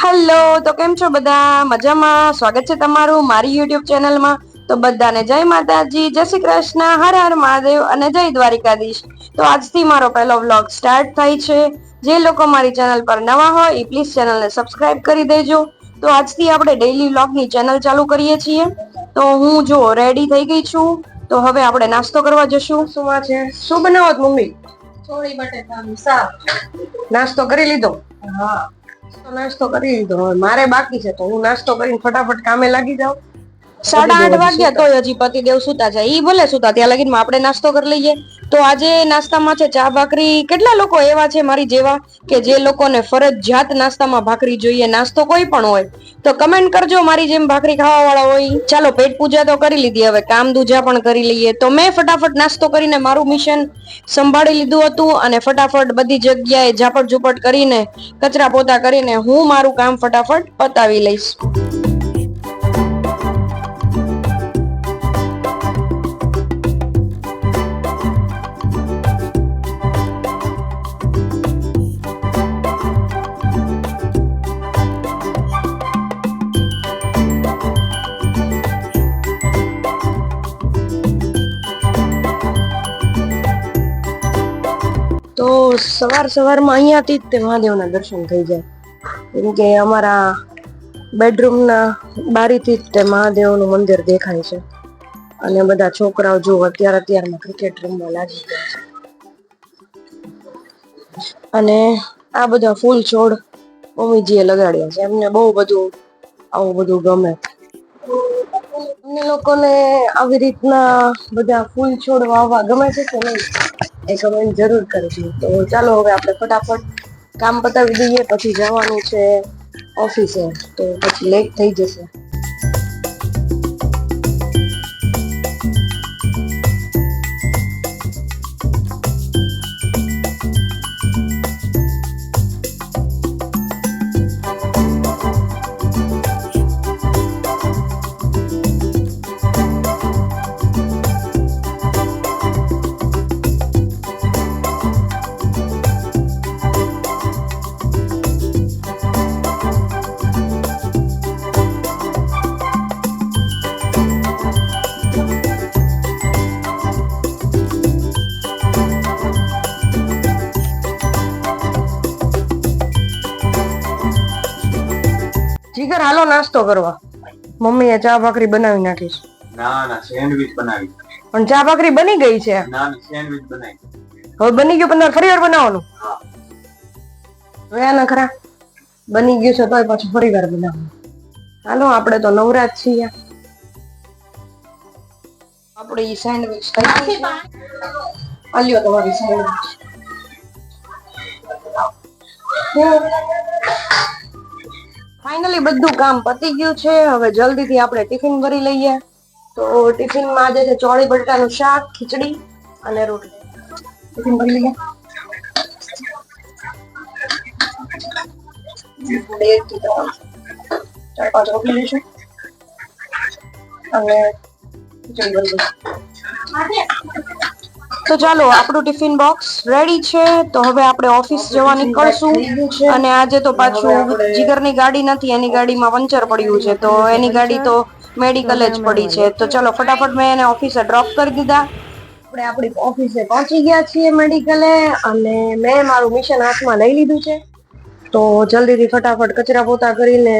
Hello, તો કેમ છો બધા? મજામાં? સ્વાગત છે તમારું મારી યુટ્યુબ ચેનલમાં. તો બધાને જય માતાજી, જય શ્રી કૃષ્ણ, હર હર મહાદેવ અને જય દ્વારિકાધીશ. તો આજથી મારો પહેલો વ્લોગ સ્ટાર્ટ થાય છે. જે લોકો મારી ચેનલ પર નવા હોય એ પ્લીઝ ચેનલને સબસ્ક્રાઇબ કરી દેજો. તો આજથી આપણે ડેઈલી વ્લોગની ચેનલ ચાલુ કરીએ છીએ. તો હું જો રેડી થઈ ગઈ છું. તો હવે આપણે નાસ્તો કરવા જશું. શું છે? શું બનાવત મમ્મી? ચોળી બટેટાનું શાક. નાસ્તો કરી લીધો? હા, નાસ્તો કરી લીધો. મારે બાકી છે તો હું નાસ્તો કરીને ફટાફટ કામે લાગી જાઉં. 8:30 વાગ્યા તોય હજી પતિદેવ સુતા છે. ઈ ભલે સુતા ત્યાં લગીનમાં આપણે નાસ્તો કરી લઈએ. તો આજે નાસ્તામાં છે ચા ભાખરી. કેટલા લોકો એવા છે મારી જેવા કે જે લોકોને ફરજિયાત નાસ્તામાં ભાખરી જોઈએ? નાસ્તો કોઈ પણ હોય તો કમેન્ટ કરજો, મારી જેમ ભાખરી ખાવા વાળા હોય. ચાલો, પેટ પૂજા તો કરી લીધી, હવે કામ દૂજા પણ કરી લઈએ. તો મેં ફટાફટ નાસ્તો કરીને મારું મિશન સંભાળી લીધું હતું અને ફટાફટ બધી જગ્યાએ ઝાપટ ઝુપટ કરીને કચરા પોતા કરીને હું મારું કામ ફટાફટ પતાવી લઈશ. તો સવારમાં અહીંયાથી જ તે મહાદેવના દર્શન થઈ જાય. કેમ કે અમારા બેડરૂમના બારીથી જ તે મહાદેવનું મંદિર દેખાય છે. અને બધા છોકરાઓ જો અત્યારમાં ક્રિકેટ રમવા લાગી ગયા છે. અને આ બધા ફૂલ છોડ મમ્મીજીએ લગાડ્યા છે. એમને બહુ બધું આવું બધું ગમે. તમને લોકોને આવી રીતના બધા ફૂલ છોડ વાવવા ગમે છે કે નહીં એ કમેન્ટ જરૂર કરજો. તો ચાલો હવે આપણે ફટાફટ કામ પતાવી દઈએ, પછી જવાનું છે ઓફિસે. તો પછી લેટ થઈ જશે. જીગર, હાલો નાસ્તો કરવા. મમ્મીએ ચા ભાખરી બનાવી નાખી છે. ના, સેન્ડવિચ બનાવી. પણ ચા ભાખરી બની ગઈ છે. ના, સેન્ડવિચ બનાવી. હવે બની ગયું પણ ફરી વાર બનાવવાનું. જોયા નખરા, બની ગયું છે તોય પાછું ફરી વાર બનાવવાનું. હાલો, આપણે તો નવરાજ છીએ. આપણી સેન્ડવિચ થઈ ગઈ છે. આલ્યો તમારી સેન્ડવિચ. ફાઇનલી બધું કામ પતી ગયું છે. હવે જલ્દીથી આપણે ટિફિન ભરી લઈએ. તો ટિફિનમાં આજે છે ચોળી બટાટાનું શાક, ખીચડી અને રોટલી. ટિફિન ભરી લઈએ. ચાર પાંચ રોટલી લઈશું અને ખીચડી ભરી લઈશું. તો ચાલો, આપણું ટિફિન બોક્સ રેડી છે. તો હવે આપણે ઓફિસ જવા નીકળશું. અને આજે તો પાછું જીગરની ગાડી નથી, એની ગાડીમાં પંચર પડ્યું છે. તો એની ગાડી તો મેડિકલ જ પડી છે. તો ચલો ફટાફટ મેં એને ઓફિસે ડ્રોપ કરી દીધા. આપણે આપણી ઓફિસે પહોંચી ગયા છીએ મેડિકલે. અને મેં મારું મિશન હાથમાં લઈ લીધું છે. તો જલ્દીથી ફટાફટ કચરા પોતા કરીને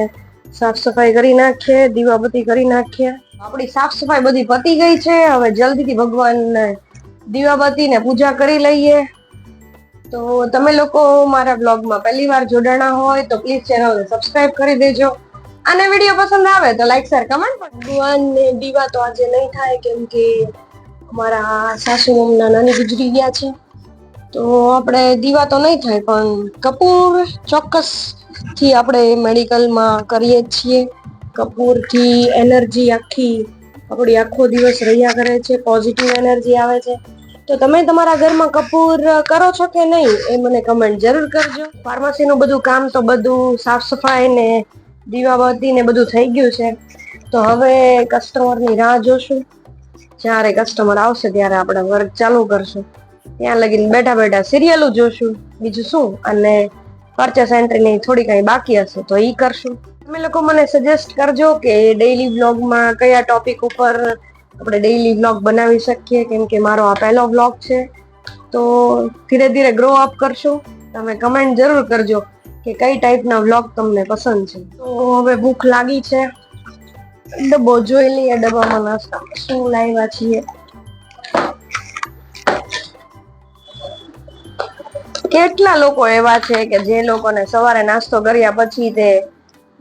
સાફ સફાઈ કરી નાખીએ, દીવાબત્તી કરી નાખીએ. આપણી સાફ સફાઈ બધી પતી ગઈ છે. હવે જલ્દીથી ભગવાનને દીવાબત્તી ને પૂજા કરી લઈએ. તો તમે લોકો મારા બ્લોગમાં પહેલી વાર જોડાણા હોય તો પ્લીઝ ચેનલને સબસ્ક્રાઇબ કરી દેજો. અને વિડીયો પસંદ આવે તો લાઈક શેર કમેન્ટ. ભગવાનને દીવા તો આજે નહીં થાય કેમ કે અમારા સાસુ મમ્મીના નાની ગુજરી ગયા છે. તો આપણે દીવા તો નહીં થાય, પણ કપૂર ચોક્કસ થી આપણે મેડિકલમાં કરીએ છીએ. કપૂરથી એનર્જી આપણી આખો દિવસ રહ્યા કરે છે, પોઝિટિવ એનર્જી આવે છે. તો તમે તમારા ઘરમાં કપૂર કરો છો કે નહીં એ મને કમેન્ટ જરૂર કરજો. ફાર્મસીનું બધું કામ તો બધું સાફ સફાઈ ને દીવાબત્તી ને બધું થઈ ગયું છે. તો હવે કસ્ટમરની રાહ જોશું. જ્યારે કસ્ટમર આવશે ત્યારે આપણે વર્ક ચાલુ કરશું. ત્યાં લગીને બેઠા બેઠા સિરિયલો જોશું, બીજું શું. અને પરચેસ એન્ટ્રીની થોડી કઈ બાકી હશે તો ઈ કરશું. તમે લોકો મને સજેસ્ટ કરજો કે ડેઈલી વ્લોગમાં કયા ટોપિક ઉપર આપણે ડેઈલી વ્લોગ બનાવી શકીએ, કેમ કે મારો આ પહેલો વ્લોગ છે તો ધીરે ધીરે ગ્રો અપ કરશું. તમે કમેન્ટ જરૂર કરજો કે કઈ ટાઈપના વ્લોગ તમને પસંદ છે. તો હવે ભૂખ લાગી છે, ડબ્બો જોઈ લઈએ, ડબ્બામાં નાસ્તા શું લાવ્યા છીએ. કેટલા લોકો એવા છે કે જે લોકોને સવારે નાસ્તો કર્યા પછી તે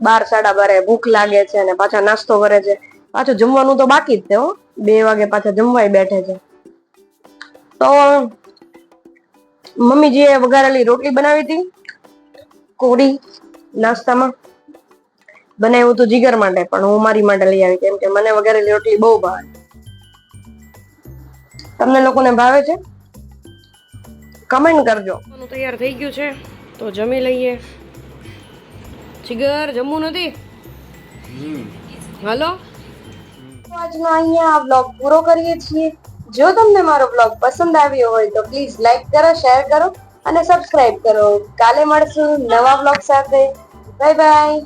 12-12 ભૂખ લાગે છે અને પાછા નાસ્તો કરે છે. પાછું જમવાનું તો બાકી જ છે હો, 2 વાગે પાછા જમવાય બેઠે છે. તો મમ્મીજીએ વઘારેલી રોટલી બનાવી હતી, કોરી નાસ્તામાં બનાવ્યું હતું જીગર માટે, પણ હું મારી માટે લઈ આવી કેમ કે મને વઘારેલી રોટલી બહુ ભાવે. તમને લોકોને ભાવે છે? કમેન્ટ કરજો. તૈયાર થઈ ગયું છે તો જમી લઈએ. જીગર જમવું નથી? હાલો, આજનો અહીંયા આ વ્લોગ પૂરો કરીએ છીએ. જો તમને મારો વ્લોગ પસંદ આવ્યો હોય તો પ્લીઝ લાઈક કરો, શેર કરો અને સબસ્ક્રાઇબ કરો. કાલે મળશું નવા વ્લોગ સાથે. Bye bye.